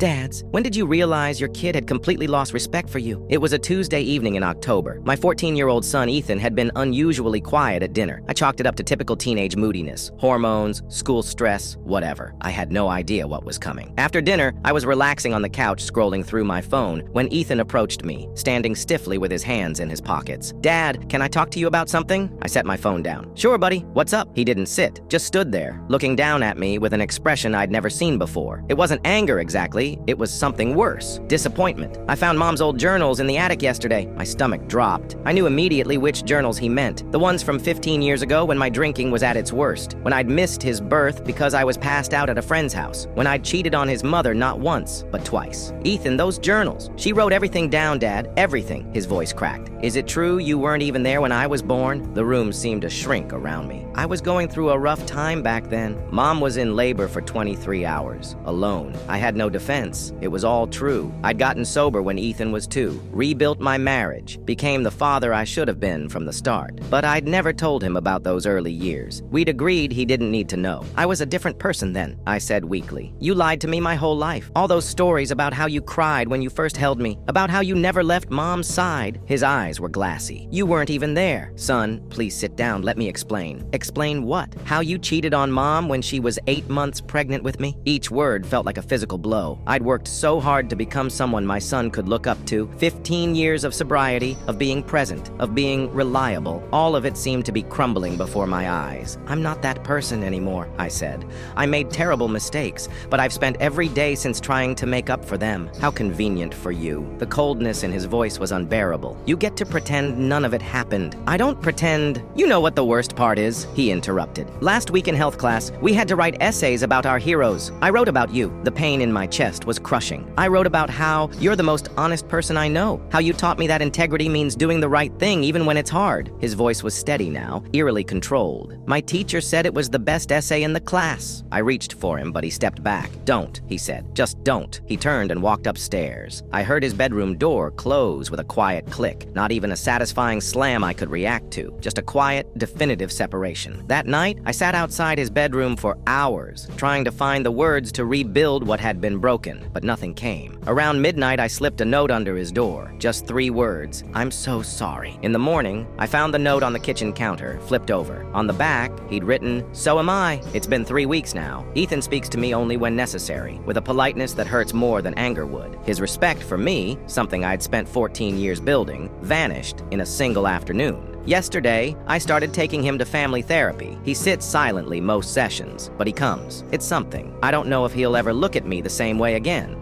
Dads, when did you realize your kid had completely lost respect for you? It was a Tuesday evening in October. My 14-year-old son, Ethan, had been unusually quiet at dinner. I chalked it up to typical teenage moodiness, hormones, school stress, whatever. I had no idea what was coming. After dinner, I was relaxing on the couch scrolling through my phone when Ethan approached me, standing stiffly with his hands in his pockets. Dad, can I talk to you about something? I set my phone down. Sure, buddy. What's up? He didn't sit, just stood there, looking down at me with an expression I'd never seen before. It wasn't anger exactly, it was something worse. Disappointment. I found Mom's old journals in the attic yesterday. My stomach dropped. I knew immediately which journals he meant. The ones from 15 years ago when my drinking was at its worst. When I'd missed his birth because I was passed out at a friend's house. When I'd cheated on his mother not once, but twice. Ethan, those journals. She wrote everything down, Dad. Everything. His voice cracked. Is it true you weren't even there when I was born? The room seemed to shrink around me. I was going through a rough time back then. Mom was in labor for 23 hours, alone. I had no defense. It was all true. I'd gotten sober when Ethan was 2, rebuilt my marriage, became the father I should have been from the start. But I'd never told him about those early years. We'd agreed he didn't need to know. I was a different person then, I said weakly. You lied to me my whole life. All those stories about how you cried when you first held me, about how you never left Mom's side. His eyes were glassy. You weren't even there. Son, please sit down. Let me explain. Explain what? How you cheated on Mom when she was 8 months pregnant with me? Each word felt like a physical blow. I'd worked so hard to become someone my son could look up to. 15 years of sobriety, of being present, of being reliable. All of it seemed to be crumbling before my eyes. I'm not that person anymore, I said. I made terrible mistakes, but I've spent every day since trying to make up for them. How convenient for you. The coldness in his voice was unbearable. You get to pretend none of it happened. I don't pretend. You know what the worst part is? He interrupted. Last week in health class, we had to write essays about our heroes. I wrote about you. The pain in my chest was crushing. I wrote about how you're the most honest person I know. How you taught me that integrity means doing the right thing even when it's hard. His voice was steady now, eerily controlled. My teacher said it was the best essay in the class. I reached for him, but he stepped back. Don't, he said. Just don't. He turned and walked upstairs. I heard his bedroom door close with a quiet click. Not even a satisfying slam I could react to. Just a quiet, definitive separation. That night, I sat outside his bedroom for hours, trying to find the words to rebuild what had been broken, but nothing came. Around midnight, I slipped a note under his door. Just 3 words. I'm so sorry. In the morning, I found the note on the kitchen counter, flipped over. On the back, he'd written, so am I. It's been 3 weeks now. Ethan speaks to me only when necessary, with a politeness that hurts more than anger would. His respect for me, something I'd spent 14 years building, vanished in a single afternoon. Yesterday, I started taking him to family therapy. He sits silently most sessions, but he comes. It's something. I don't know if he'll ever look at me the same way again.